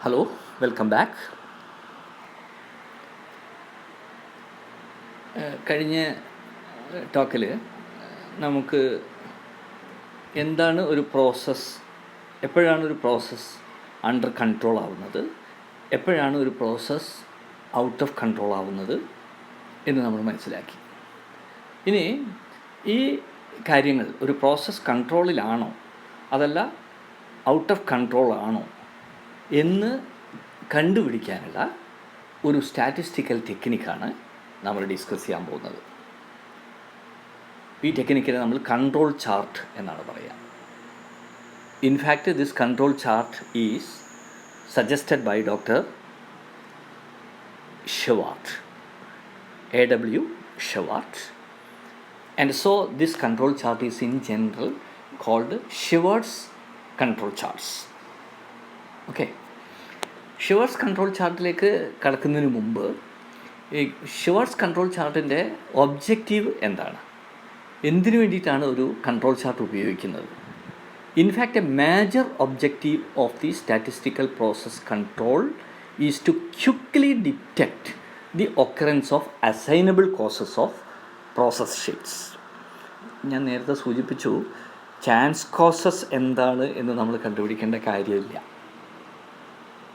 Hello, welcome back. കഴിഞ്ഞ ടോക്കിൽ നമുക്ക് എന്താണ് ഒരു പ്രോസസ്സ്, എപ്പോഴാണ് ഒരു പ്രോസസ്സ് അണ്ടർ കൺട്രോൾ ആവുന്നത്, എപ്പോഴാണ് ഒരു പ്രോസസ്സ് ഔട്ട് ഓഫ് കൺട്രോൾ ആവുന്നത് എന്ന് നമ്മൾ മനസ്സിലാക്കി. ഇനി ഈ കാര്യങ്ങൾ ഒരു പ്രോസസ്സ് കൺട്രോളിലാണോ അതല്ല ഔട്ട് ഓഫ് കൺട്രോൾ ആണോ എന്ന് കണ്ടുപിടിക്കാനുള്ള ഒരു സ്റ്റാറ്റിസ്റ്റിക്കൽ ടെക്നിക്കാണ് നമ്മൾ ഡിസ്കസ് ചെയ്യാൻ പോകുന്നത്. ഈ ടെക്നിക്കിനെ നമ്മൾ കൺട്രോൾ ചാർട്ട് എന്നാണ് പറയുക. In fact this control chart is suggested by doctor Shewhart, A.W. Shewhart, and so this control chart is in general called Shewhart's control charts. Okay. Shewhart's control ചാർട്ടിലേക്ക് കടക്കുന്നതിന് മുമ്പ് ഈ ഷെവാർട്ട്സ് കൺട്രോൾ ചാർട്ടിൻ്റെ ഒബ്ജക്റ്റീവ് എന്താണ്, എന്തിനു വേണ്ടിയിട്ടാണ് ഒരു കൺട്രോൾ ചാർട്ട് ഉപയോഗിക്കുന്നത്? In fact a major objective of the statistical process control is to quickly detect the occurrence of assignable causes of process shifts. ഞാൻ നേരത്തെ സൂചിപ്പിച്ചു, ചാൻസ് കോസസ് എന്താണ് എന്ന് നമ്മൾ കണ്ടുപിടിക്കേണ്ട കാര്യമില്ല.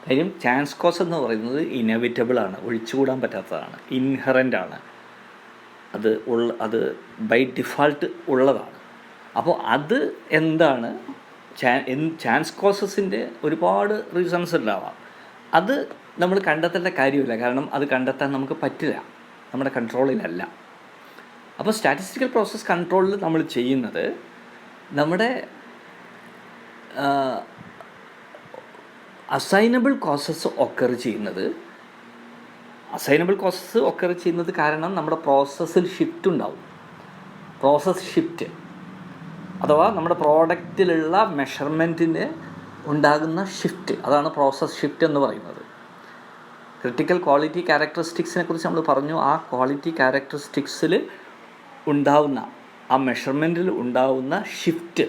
കാര്യം ചാൻസ് കോസ് എന്ന് പറയുന്നത് ഇന്നെവിറ്റബിളാണ്, ഒഴിച്ചുകൂടാൻ പറ്റാത്തതാണ്, ഇൻഹറൻ്റ് ആണ്, അത് ബൈ ഡിഫാൾട്ട് ഉള്ളതാണ്. അപ്പോൾ അത് എന്താണ്, ചാൻസ് കോസസിൻ്റെ ഒരുപാട് റീസൺസ് ഉണ്ടാവാം. അത് നമ്മൾ കണ്ടെത്തേണ്ട കാര്യമില്ല, കാരണം അത് കണ്ടെത്താൻ നമുക്ക് പറ്റില്ല, നമ്മുടെ കൺട്രോളിലല്ല. അപ്പോൾ സ്റ്റാറ്റിസ്റ്റിക്കൽ പ്രോസസ് കൺട്രോളിൽ നമ്മൾ ചെയ്യുന്നത്, നമ്മുടെ അസൈനബിൾ കോസസ് ഒക്കർ ചെയ്യുന്നത് കാരണം നമ്മുടെ പ്രോസസ്സിൽ ഷിഫ്റ്റ് ഉണ്ടാവും. പ്രോസസ് ഷിഫ്റ്റ് അഥവാ നമ്മുടെ പ്രോഡക്റ്റിലുള്ള മെഷർമെൻറ്റിന് ഉണ്ടാകുന്ന ഷിഫ്റ്റ്, അതാണ് പ്രോസസ് ഷിഫ്റ്റ് എന്ന് പറയുന്നത്. ക്രിട്ടിക്കൽ ക്വാളിറ്റി ക്യാരക്ടറിസ്റ്റിക്സിനെ കുറിച്ച് നമ്മൾ പറഞ്ഞു. ആ ക്വാളിറ്റി ക്യാരക്ടറിസ്റ്റിക്സിൽ ഉണ്ടാവുന്ന, ആ മെഷർമെൻറ്റിൽ ഉണ്ടാവുന്ന ഷിഫ്റ്റ്,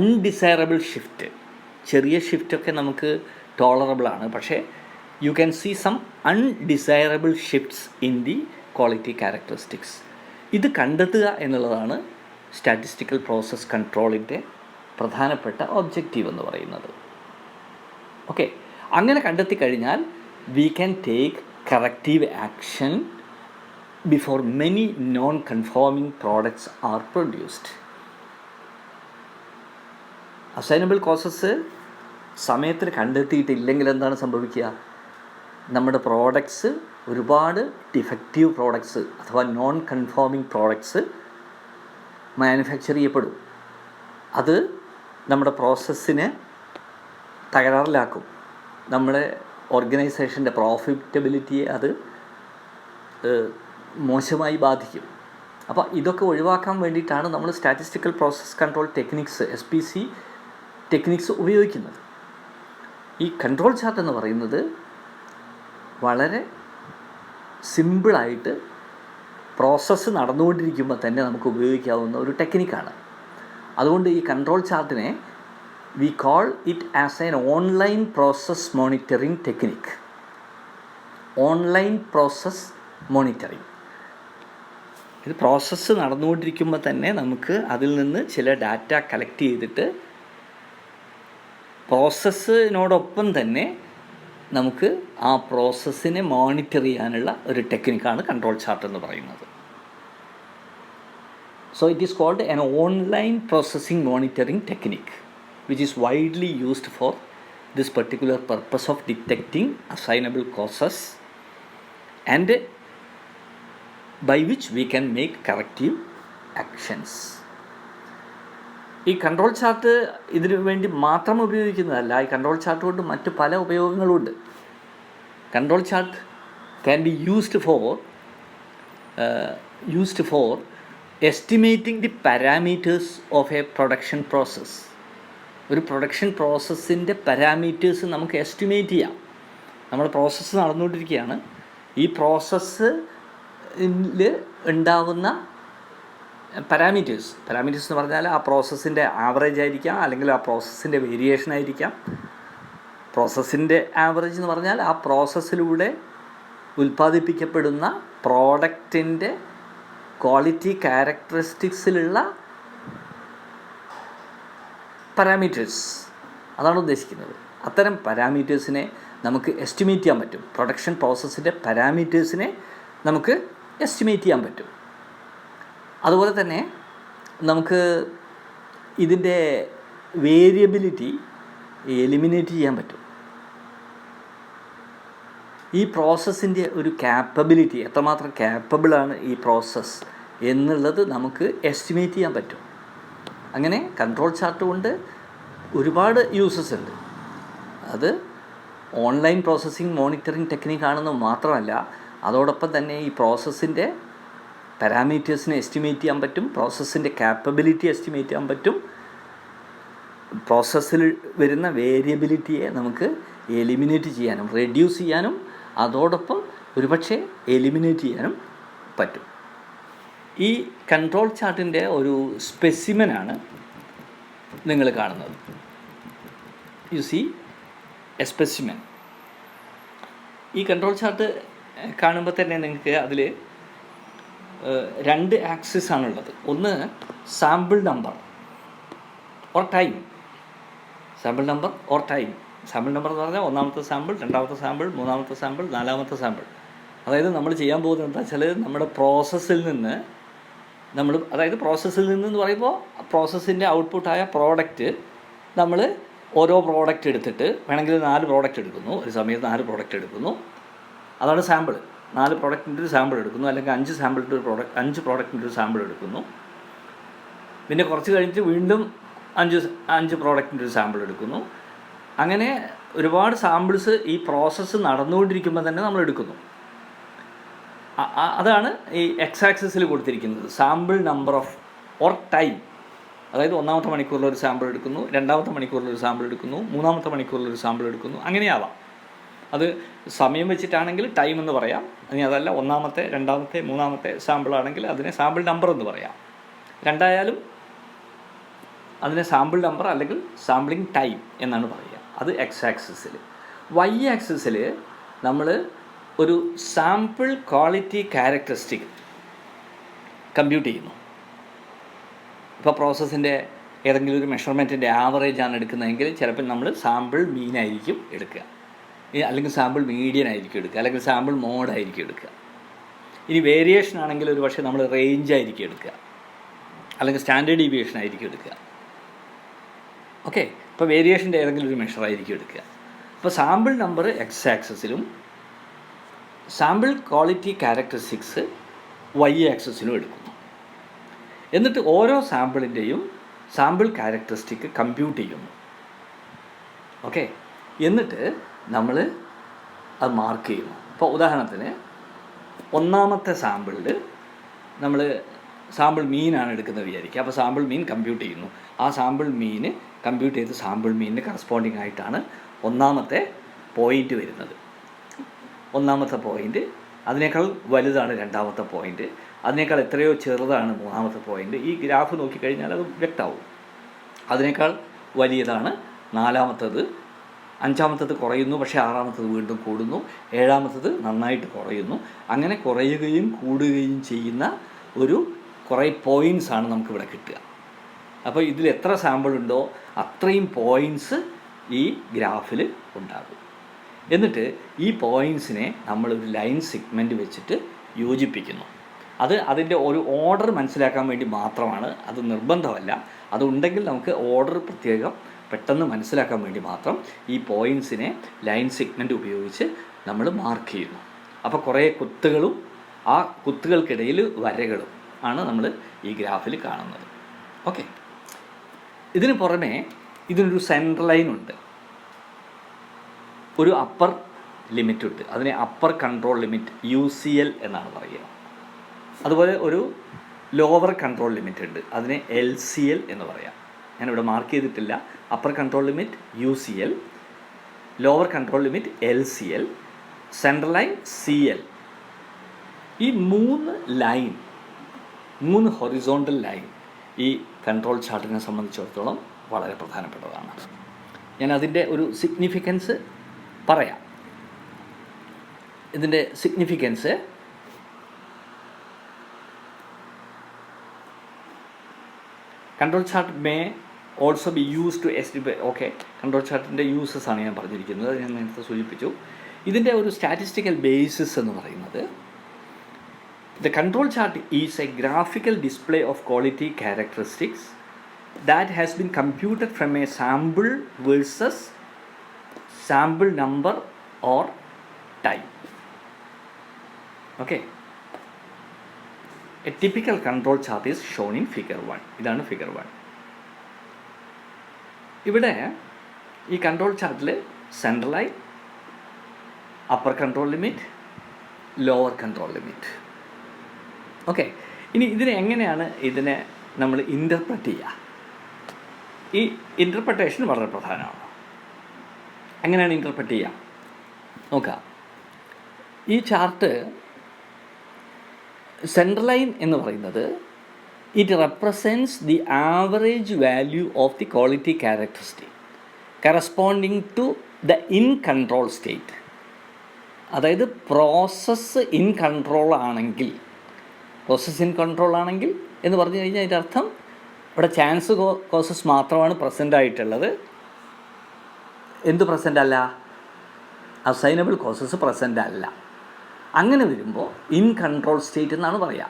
അൺഡിസൈറബിൾ ഷിഫ്റ്റ്, ചെറിയ ഷിഫ്റ്റൊക്കെ നമുക്ക് ടോളറബിളാണ്, പക്ഷേ you can see some undesirable shifts in the quality characteristics. ഇത് കണ്ടെത്തുക എന്നുള്ളതാണ് സ്റ്റാറ്റിസ്റ്റിക്കൽ പ്രോസസ് കൺട്രോളിൻ്റെ പ്രധാനപ്പെട്ട ഒബ്ജക്റ്റീവ് എന്ന് പറയുന്നത്. ഓക്കെ, അങ്ങനെ കണ്ടെത്തി കഴിഞ്ഞാൽ we can take corrective action before many non conforming products are produced. Assignable causes സമയത്തിന് കണ്ടെത്തിയിട്ടില്ലെങ്കിൽ എന്താണ് സംഭവിക്കുക? നമ്മുടെ പ്രോഡക്ട്സ്, ഒരുപാട് ഡിഫക്റ്റീവ് പ്രോഡക്ട്സ് അഥവാ നോൺ കൺഫോമിംഗ് പ്രോഡക്ട്സ് മാനുഫാക്ചർ ചെയ്യപ്പെടും. അത് നമ്മുടെ പ്രോസസ്സിനെ തകരാറിലാക്കും, നമ്മുടെ ഓർഗനൈസേഷൻ്റെ പ്രോഫിറ്റബിലിറ്റിയെ അത് മോശമായി ബാധിക്കും. അപ്പോൾ ഇതൊക്കെ ഒഴിവാക്കാൻ വേണ്ടിയിട്ടാണ് നമ്മൾ statistical process control techniques, SPC techniques ഉപയോഗിക്കുന്നത്. ഈ കൺട്രോൾ ചാർട്ട് എന്ന് പറയുന്നത് വളരെ സിമ്പിളായിട്ട് പ്രോസസ്സ് നടന്നുകൊണ്ടിരിക്കുമ്പോൾ തന്നെ നമുക്ക് ഉപയോഗിക്കാവുന്ന ഒരു ടെക്നിക്കാണ്. അതുകൊണ്ട് ഈ കൺട്രോൾ ചാർട്ടിനെ we call it as an online process monitoring technique. Online process monitoring, ഇത് പ്രോസസ്സ് നടന്നുകൊണ്ടിരിക്കുമ്പോൾ തന്നെ നമുക്ക് അതിൽ നിന്ന് ചില ഡാറ്റ കളക്ട് ചെയ്തിട്ട് പ്രോസസ്സിനോടൊപ്പം തന്നെ നമുക്ക് ആ പ്രോസസ്സിനെ മോണിറ്റർ ചെയ്യാനുള്ള ഒരു ടെക്നിക്കാണ് കൺട്രോൾ ചാർട്ട് എന്ന് പറയുന്നത്. So it is called an online processing monitoring technique which is widely used for this particular purpose of detecting assignable causes and by which we can make corrective actions. ഈ control chart ഇതിനു വേണ്ടി മാത്രം ഉപയോഗിക്കുന്നതല്ല. ഈ control chart കൊണ്ട് മറ്റ് പല ഉപയോഗങ്ങളുണ്ട്. Control chart can be used for estimating the parameters of A production process. ഒരു പ്രൊഡക്ഷൻ പ്രോസസ്സിൻ്റെ പാരാമീറ്റേഴ്സ് നമുക്ക് എസ്റ്റിമേറ്റ് ചെയ്യാം. നമ്മൾ പ്രോസസ്സ് നടന്നുകൊണ്ടിരിക്കുകയാണ്. ഈ പ്രോസസ്സ് ഉണ്ടാവുന്ന പാരാമീറ്റേഴ്സ് എന്ന് പറഞ്ഞാൽ ആ പ്രോസസ്സിൻ്റെ ആവറേജ് ആയിരിക്കാം, അല്ലെങ്കിൽ ആ പ്രോസസ്സിൻ്റെ വേരിയേഷൻ ആയിരിക്കാം, പ്രോസസ്സിൻ്റെ ആവറേജ് എന്ന് പറഞ്ഞാൽ ആ പ്രോസസ്സിലൂടെ ഉൽപ്പാദിപ്പിക്കപ്പെടുന്ന പ്രോഡക്റ്റിൻ്റെ ക്വാളിറ്റി ക്യാരക്ടറിസ്റ്റിക്സിലുള്ള പാരാമീറ്റേഴ്സ്, അതാണ് ഉദ്ദേശിക്കുന്നത്. അത്തരം പാരാമീറ്റേഴ്സിനെ നമുക്ക് എസ്റ്റിമേറ്റ് ചെയ്യാൻ പറ്റും. പ്രൊഡക്ഷൻ പ്രോസസ്സിൻ്റെ പാരാമീറ്റേഴ്സിനെ നമുക്ക് എസ്റ്റിമേറ്റ് ചെയ്യാൻ പറ്റും. അതുപോലെ തന്നെ നമുക്ക് ഇതിൻ്റെ വേരിയബിലിറ്റി എലിമിനേറ്റ് ചെയ്യാൻ പറ്റും. ഈ പ്രോസസ്സിൻ്റെ ഒരു ക്യാപ്പബിലിറ്റി, എത്രമാത്രം ക്യാപ്പബിളാണ് ഈ പ്രോസസ്സ് എന്നുള്ളത് നമുക്ക് എസ്റ്റിമേറ്റ് ചെയ്യാൻ പറ്റും. അങ്ങനെ കൺട്രോൾ ചാർട്ട് കൊണ്ട് ഒരുപാട് യൂസസ് ഉണ്ട്. അത് ഓൺലൈൻ പ്രോസസ്സിംഗ് മോണിറ്ററിംഗ് ടെക്നിക്കാണെന്ന് മാത്രമല്ല, അതോടൊപ്പം തന്നെ ഈ പ്രോസസ്സിൻ്റെ പാരാമീറ്റേഴ്സിനെ എസ്റ്റിമേറ്റ് ചെയ്യാൻ പറ്റും, പ്രോസസ്സിൻ്റെ ക്യാപ്പബിലിറ്റി എസ്റ്റിമേറ്റ് ചെയ്യാൻ പറ്റും, പ്രോസസ്സിൽ വരുന്ന വേരിയബിലിറ്റിയെ നമുക്ക് എലിമിനേറ്റ് ചെയ്യാനും റെഡ്യൂസ് ചെയ്യാനും അതോടൊപ്പം ഒരുപക്ഷെ എലിമിനേറ്റ് ചെയ്യാനും പറ്റും. ഈ കൺട്രോൾ ചാർട്ടിൻ്റെ ഒരു സ്പെസിമെനാണ് നിങ്ങൾ കാണുന്നത്. You see a specimen. ഈ കൺട്രോൾ ചാർട്ട് കാണുമ്പോൾ തന്നെ നിങ്ങൾക്ക് അതിൽ 2 ആക്സിസ് ആണുള്ളത്. ഒന്ന് sample number or time. Sample number or time. Sample number എന്ന് പറഞ്ഞാൽ ഒന്നാമത്തെ സാമ്പിൾ, രണ്ടാമത്തെ സാമ്പിൾ, മൂന്നാമത്തെ സാമ്പിൾ, നാലാമത്തെ സാമ്പിൾ. അതായത് നമ്മൾ ചെയ്യാൻ പോകുന്നത് എന്താ വെച്ചാൽ നമ്മുടെ പ്രോസസ്സിൽ നിന്ന് പ്രോസസ്സിൽ നിന്ന് പറയുമ്പോൾ പ്രോസസ്സിൻ്റെ ഔട്ട്പുട്ടായ പ്രോഡക്റ്റ് നമ്മൾ ഓരോ പ്രോഡക്റ്റ് എടുത്തിട്ട് വേണമെങ്കിൽ 4 പ്രോഡക്റ്റ് എടുക്കുന്നു, ഒരു സമയത്ത് 4 പ്രോഡക്റ്റ് എടുക്കുന്നു. അതാണ് സാമ്പിൾ. 4 പ്രോഡക്റ്റിൻ്റെ ഒരു സാമ്പിൾ എടുക്കുന്നു, അല്ലെങ്കിൽ 5 പ്രോഡക്റ്റിൻ്റെ ഒരു സാമ്പിൾ എടുക്കുന്നു. പിന്നെ കുറച്ച് കഴിഞ്ഞിട്ട് വീണ്ടും 5 പ്രോഡക്റ്റിൻ്റെ ഒരു സാമ്പിൾ എടുക്കുന്നു. അങ്ങനെ ഒരുപാട് സാമ്പിൾസ് ഈ പ്രോസസ്സ് നടന്നുകൊണ്ടിരിക്കുമ്പോൾ തന്നെ നമ്മൾ എടുക്കുന്നു. അതാണ് ഈ എക്സ് ആക്സിസിൽ കൊടുത്തിരിക്കുന്നത് sample number of or time. അതായത് ഒന്നാമത്തെ മണിക്കൂറിലൊരു സാമ്പിൾ എടുക്കുന്നു, രണ്ടാമത്തെ മണിക്കൂറിലൊരു സാമ്പിൾ എടുക്കുന്നു, മൂന്നാമത്തെ മണിക്കൂറിലൊരു സാമ്പിൾ എടുക്കുന്നു. അങ്ങനെയാവാം. അത് സമയം വെച്ചിട്ടാണെങ്കിൽ ടൈം എന്ന് പറയാം. ഇനി അതല്ല ഒന്നാമത്തെ, രണ്ടാമത്തെ, മൂന്നാമത്തെ സാമ്പിളാണെങ്കിൽ അതിനെ സാമ്പിൾ നമ്പർ എന്ന് പറയാം. രണ്ടായാലും അതിനെ സാമ്പിൾ നമ്പർ അല്ലെങ്കിൽ സാമ്പിളിംഗ് ടൈം എന്നാണ് പറയുക. അത് എക്സ് ആക്സിസിൽ. വൈ ആക്സിസിൽ നമ്മൾ ഒരു സാമ്പിൾ ക്വാളിറ്റി ക്യാരക്ടറിസ്റ്റിക് കമ്പ്യൂട്ട് ചെയ്യുന്നു. ഇപ്പോൾ പ്രോസസ്സിൻ്റെ ഏതെങ്കിലും ഒരു മെഷർമെൻറ്റിൻ്റെ ആവറേജാണ് എടുക്കുന്നതെങ്കിൽ ചിലപ്പോൾ നമ്മൾ സാമ്പിൾ മീൻ ആയിരിക്കും എടുക്കുക, അല്ലെങ്കിൽ സാമ്പിൾ മീഡിയൻ ആയിരിക്കും എടുക്കുക, അല്ലെങ്കിൽ സാമ്പിൾ മോഡായിരിക്കും എടുക്കുക. ഇനി വേരിയേഷൻ ആണെങ്കിൽ ഒരു പക്ഷേ നമ്മൾ റേഞ്ച് ആയിരിക്കും എടുക്കുക, അല്ലെങ്കിൽ സ്റ്റാൻഡേർഡ് ഡീവിയേഷൻ ആയിരിക്കും എടുക്കുക. ഓക്കെ, ഇപ്പോൾ വേരിയേഷൻ്റെ ഏതെങ്കിലും ഒരു മെഷറായിരിക്കും എടുക്കുക. അപ്പോൾ സാമ്പിൾ നമ്പർ എക്സ് ആക്സിസിലും സാമ്പിൾ ക്വാളിറ്റി ക്യാരക്ടറിസ്റ്റിക്സ് വൈ ആക്സിസിലും എടുക്കുന്നു. എന്നിട്ട് ഓരോ സാമ്പിളിൻ്റെയും സാമ്പിൾ ക്യാരക്ടറിസ്റ്റിക് കമ്പ്യൂട്ട് ചെയ്യുന്നു. ഓക്കെ, എന്നിട്ട് നമ്മൾ അത് മാർക്ക് ചെയ്യുന്നു. ഇപ്പോൾ ഉദാഹരണത്തിന് ഒന്നാമത്തെ സാമ്പിളിൽ നമ്മൾ സാമ്പിൾ മീനാണ് എടുക്കുന്നത് വിചാരിക്കുക. അപ്പോൾ സാമ്പിൾ മീൻ കമ്പ്യൂട്ട് ചെയ്യുന്നു. ആ സാമ്പിൾ മീന് കമ്പ്യൂട്ട് ചെയ്ത് സാമ്പിൾ മീനിന് കറസ്പോണ്ടിങ് ആയിട്ടാണ് ഒന്നാമത്തെ പോയിൻ്റ് വരുന്നത്. ഒന്നാമത്തെ പോയിൻ്റ് അതിനേക്കാൾ വലുതാണ് രണ്ടാമത്തെ പോയിൻ്റ്, അതിനേക്കാൾ എത്രയോ ചെറുതാണ് മൂന്നാമത്തെ പോയിൻ്റ്. ഈ ഗ്രാഫ് നോക്കിക്കഴിഞ്ഞാൽ അത് വ്യക്തമാവും. അതിനേക്കാൾ വലിയതാണ് നാലാമത്തത്, അഞ്ചാമത്തത് കുറയുന്നു, പക്ഷേ ആറാമത്തത് വീണ്ടും കൂടുന്നു, ഏഴാമത്തത് നന്നായിട്ട് കുറയുന്നു. അങ്ങനെ കുറയുകയും കൂടുകയും ചെയ്യുന്ന കുറേ പോയിൻറ്റ്സാണ് നമുക്കിവിടെ കിട്ടുക. അപ്പോൾ ഇതിൽ എത്ര സാമ്പിൾ ഉണ്ടോ അത്രയും പോയിൻറ്റ്സ് ഈ ഗ്രാഫിൽ ഉണ്ടാകും. എന്നിട്ട് ഈ പോയിൻറ്റ്സിനെ നമ്മളൊരു ലൈൻ സെഗ്മെൻറ്റ് വെച്ചിട്ട് യോജിപ്പിക്കുന്നു. അതിൻ്റെ ഒരു ഓർഡർ മനസ്സിലാക്കാൻ വേണ്ടി മാത്രമാണ്, അത് നിർബന്ധമല്ല. അതുണ്ടെങ്കിൽ നമുക്ക് ഓർഡർ പ്രത്യേകം പെട്ടെന്ന് മനസ്സിലാക്കാൻ വേണ്ടി മാത്രം ഈ പോയിൻറ്റ്സിനെ ലൈൻ സെഗ്മെൻറ്റ് ഉപയോഗിച്ച് നമ്മൾ മാർക്ക് ചെയ്യുന്നു. അപ്പോൾ കുറേ കുത്തുകളും ആ കുത്തുകൾക്കിടയിൽ വരകളും ആണ് നമ്മൾ ഈ ഗ്രാഫിൽ കാണുന്നത്. ഓക്കെ, ഇതിന് പുറമെ ഇതിനൊരു സെൻട്രൽ ലൈൻ ഉണ്ട്, ഒരു അപ്പർ ലിമിറ്റ് ഉണ്ട്. അതിനെ അപ്പർ കൺട്രോൾ ലിമിറ്റ് UCL എന്നാണ് പറയുക. അതുപോലെ ഒരു ലോവർ കൺട്രോൾ ലിമിറ്റ് ഉണ്ട്, അതിനെ LCL എന്ന് പറയാം. ഞാനിവിടെ മാർക്ക് ചെയ്തിട്ടില്ല. Upper control limit UCL, lower control limit LCL, central line CL. ഈ 3 ഹൊറിസോണ്ടൽ ലൈൻ ഈ കൺട്രോൾ ചാർട്ടിനെ സംബന്ധിച്ചിടത്തോളം വളരെ പ്രധാനപ്പെട്ടതാണ്. ഞാൻ അതിൻ്റെ ഒരു സിഗ്നിഫിക്കൻസ് പറയാം. ഇതിൻ്റെ significance control chart may also be used to estimate. Okay, control ചാർട്ടിൻ്റെ യൂസസ് ആണ് ഞാൻ പറഞ്ഞിരിക്കുന്നത്, ഞാൻ നേരത്തെ സൂചിപ്പിച്ചു. ഇതിൻ്റെ ഒരു സ്റ്റാറ്റിസ്റ്റിക്കൽ ബേസിസ് എന്ന് പറയുന്നത്, the control chart is a graphical display of quality characteristics that has been computed from a sample versus sample number or time. Okay, a typical control chart is shown in figure 1. ഇതാണ് figure 1. ഇവിടെ ഈ control ചാർട്ടിൽ central line, upper control limit, lower control limit. Okay, ഇനി ഇതിനെ നമ്മൾ interpret ചെയ്യുക. ഈ interpretation വളരെ പ്രധാനമാണ്. എങ്ങനെയാണ് ഇൻ്റർപ്രറ്റ് ചെയ്യുക നോക്കാം. ഈ ചാർട്ട് സെൻട്രൽ ലൈൻ എന്ന് പറയുന്നത് it represents the average value of the quality characteristic corresponding to the in control state. അതായത് പ്രോസസ്സ് ഇൻ കൺട്രോൾ ആണെങ്കിൽ എന്ന് പറഞ്ഞു കഴിഞ്ഞാൽ അതിൻ്റെ അർത്ഥം ഇവിടെ ചാൻസ് കോസസ് മാത്രമാണ് പ്രസൻ്റ് ആയിട്ടുള്ളത്. എന്ത് പ്രസൻ്റ് അല്ല? അസൈനബിൾ കോസസ് പ്രസൻ്റ് അല്ല. അങ്ങനെ വരുമ്പോൾ ഇൻ കൺട്രോൾ സ്റ്റേറ്റ് എന്നാണ് പറയുക.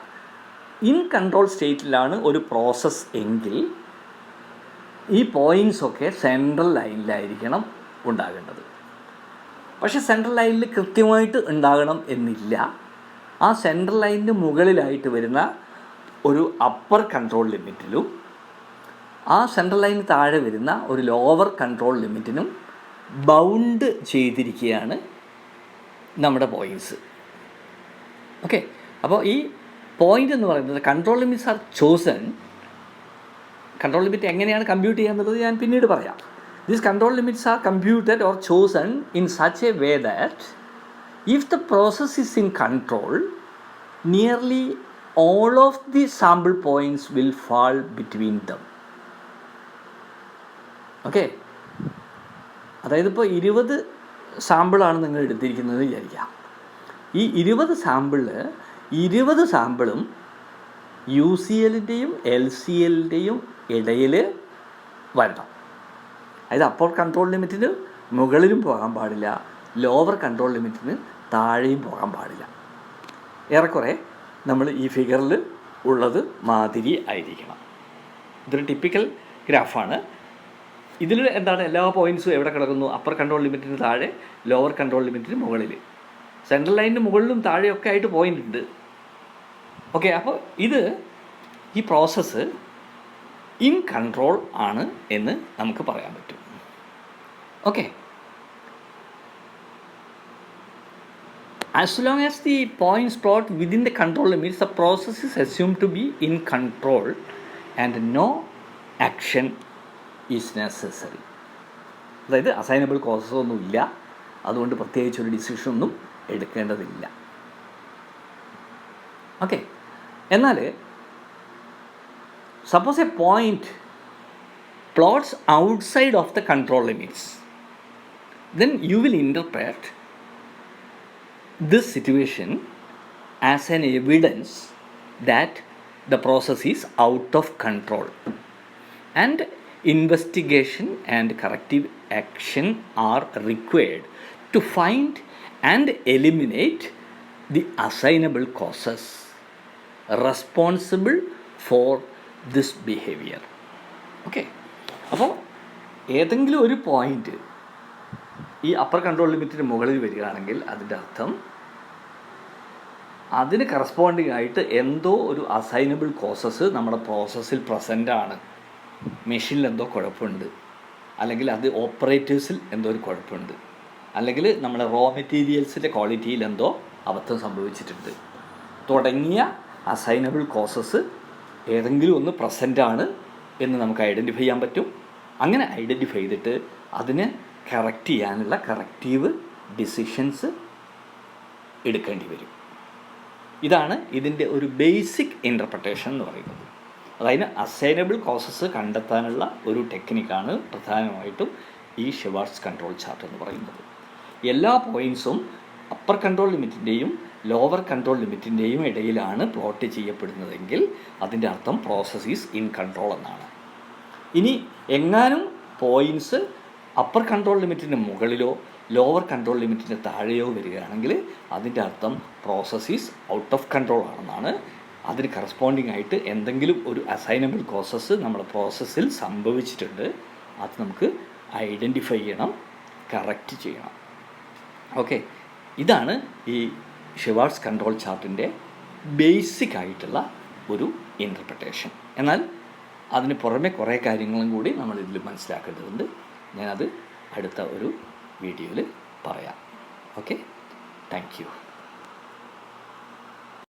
ഇൻ കൺട്രോൾ സ്റ്റേറ്റിലാണ് ഒരു പ്രോസസ്സ് എങ്കിൽ ഈ പോയിൻറ്റ്സൊക്കെ സെൻട്രൽ ലൈനിലായിരിക്കണം ഉണ്ടാകേണ്ടത്. പക്ഷേ സെൻട്രൽ ലൈനിൽ കൃത്യമായിട്ട് ഉണ്ടാകണം എന്നില്ല. ആ സെൻട്രൽ ലൈനിന് മുകളിലായിട്ട് വരുന്ന ഒരു അപ്പർ കൺട്രോൾ ലിമിറ്റിലും ആ സെൻട്രൽ ലൈനിന് താഴെ വരുന്ന ഒരു ലോവർ കൺട്രോൾ ലിമിറ്റിനും ബൗണ്ട് ചെയ്തിരിക്കുകയാണ് നമ്മുടെ പോയിൻറ്റ്സ്. ഓക്കെ, അപ്പോൾ ഈ പോയിൻ്റ് എന്ന് പറയുന്നത് control limits R chosen. Control limit എങ്ങനെയാണ് കമ്പ്യൂട്ട് ചെയ്യുക എന്നുള്ളത് ഞാൻ പിന്നീട് പറയാം. These control limits are computed or chosen in such a way that if the process is in control, nearly all of the sample points will fall between them. Okay, അതായത് ഇപ്പോൾ 20 സാമ്പിളാണ് നിങ്ങൾ എടുത്തിരിക്കുന്നത് വിചാരിക്കാം. ഈ 20 സാമ്പിളും UCLൻ്റെയും LCLൻ്റെയും ഇടയിൽ വരണം. അതായത് അപ്പർ കൺട്രോൾ ലിമിറ്റിന് മുകളിലും പോകാൻ പാടില്ല, ലോവർ കൺട്രോൾ ലിമിറ്റിന് താഴെയും പോകാൻ പാടില്ല. ഏറെക്കുറെ നമ്മൾ ഈ ഫിഗറിൽ ഉള്ളത് മാതിരി ആയിരിക്കണം. ഇതൊരു ടിപ്പിക്കൽ ഗ്രാഫാണ്. ഇതിൽ എന്താണ് എല്ലാ പോയിൻറ്റ്സും എവിടെ കിടക്കുന്നു? അപ്പർ കൺട്രോൾ ലിമിറ്റിന് താഴെ, ലോവർ കൺട്രോൾ ലിമിറ്റിന് മുകളിൽ, സെൻട്രൽ ലൈനിന് മുകളിലും താഴെയൊക്കെ ആയിട്ട് പോയിൻ്റ് ഉണ്ട്. ഓക്കെ, അപ്പോൾ ഈ പ്രോസസ്സ് ഇൻ കൺട്രോൾ ആണ് എന്ന് നമുക്ക് പറയാൻ പറ്റും. Okay, as long as the points plot within the control limits, the process is assumed to be in control and no action is necessary. അതായത് അസൈനബിൾ കോസസ് ഒന്നും ഇല്ല, അതുകൊണ്ട് പ്രത്യേകിച്ചൊരു ഡിസിഷനൊന്നും എടുക്കേണ്ടതില്ല. ഓക്കെ, എന്നാൽ suppose a point plots outside of the control limits, then you will interpret this situation as an evidence that the process is out of control and investigation and corrective action are required to find and eliminate the assignable causes responsible for this behavior. Okay, അപ്പോൾ ഏതെങ്കിലും ഒരു point ഈ upper control ലിമിറ്റിന് മുകളിൽ വരികയാണെങ്കിൽ അതിൻ്റെ അർത്ഥം അതിന് corresponding ആയിട്ട് എന്തോ ഒരു അസൈനബിൾ കോസസ് നമ്മുടെ പ്രോസസ്സിൽ പ്രസൻ്റാണ്. മെഷീനിൽ എന്തോ കുഴപ്പമുണ്ട്, അല്ലെങ്കിൽ അത് ഓപ്പറേറ്റേഴ്സിൽ എന്തോ ഒരു കുഴപ്പമുണ്ട്, അല്ലെങ്കിൽ നമ്മുടെ റോ മെറ്റീരിയൽസിൻ്റെ ക്വാളിറ്റിയിൽ എന്തോ അബദ്ധം സംഭവിച്ചിട്ടുണ്ട് തുടങ്ങിയ അസൈനബിൾ കോസസ് ഏതെങ്കിലും ഒന്ന് പ്രസൻ്റാണ് എന്ന് നമുക്ക് ഐഡൻറ്റിഫൈ ചെയ്യാൻ പറ്റും. അങ്ങനെ ഐഡൻറ്റിഫൈ ചെയ്തിട്ട് അതിനെ കറക്റ്റ് ചെയ്യാനുള്ള കറക്റ്റീവ് ഡിസിഷൻസ് എടുക്കേണ്ടി വരും. ഇതാണ് ഇതിൻ്റെ ഒരു ബേസിക് ഇൻ്റർപ്രിട്ടേഷൻ എന്ന് പറയുന്നത്. അതായത് അസൈനബിൾ കോസസ് കണ്ടെത്താനുള്ള ഒരു ടെക്നിക്കാണ് പ്രധാനമായിട്ടും ഈ ഷിവാർട്സ് കൺട്രോൾ ചാർട്ട് എന്ന് പറയുന്നത്. എല്ലാ പോയിൻറ്സും അപ്പർ കൺട്രോൾ ലിമിറ്റിൻ്റെയും ലോവർ കൺട്രോൾ ലിമിറ്റിൻ്റെയും ഇടയിലാണ് പ്ലോട്ട് ചെയ്യപ്പെടുന്നതെങ്കിൽ അതിൻ്റെ അർത്ഥം പ്രോസസ് ഈസ് ഇൻ കൺട്രോൾ എന്നാണ്. ഇനി എങ്ങാനും പോയിൻറ്റ്സ് അപ്പർ കൺട്രോൾ ലിമിറ്റിൻ്റെ മുകളിലോ ലോവർ കൺട്രോൾ ലിമിറ്റിൻ്റെ താഴെയോ വരികയാണെങ്കിൽ അതിൻ്റെ അർത്ഥം process is out of control ആണെന്നാണ്. അതിന് കറസ്പോണ്ടിങ് ആയിട്ട് എന്തെങ്കിലും ഒരു അസൈനബിൾ കോസസ് നമ്മുടെ പ്രോസസ്സിൽ സംഭവിച്ചിട്ടുണ്ട്, അത് നമുക്ക് ഐഡൻറ്റിഫൈ ചെയ്യണം, കറക്റ്റ് ചെയ്യണം. ഓക്കെ, ഇതാണ് ഈ ഷിവാർട്സ് കൺട്രോൾ ചാർട്ടിൻ്റെ ബേസിക് ആയിട്ടുള്ള ഒരു ഇൻ്റർപ്രിട്ടേഷൻ. എന്നാൽ അതിന് പുറമെ കുറേ കാര്യങ്ങളും കൂടി നമ്മളിതിൽ മനസ്സിലാക്കേണ്ടതുണ്ട്. ഞാനത് അടുത്ത ഒരു വീഡിയോയിൽ പറയാം. Okay, thank you.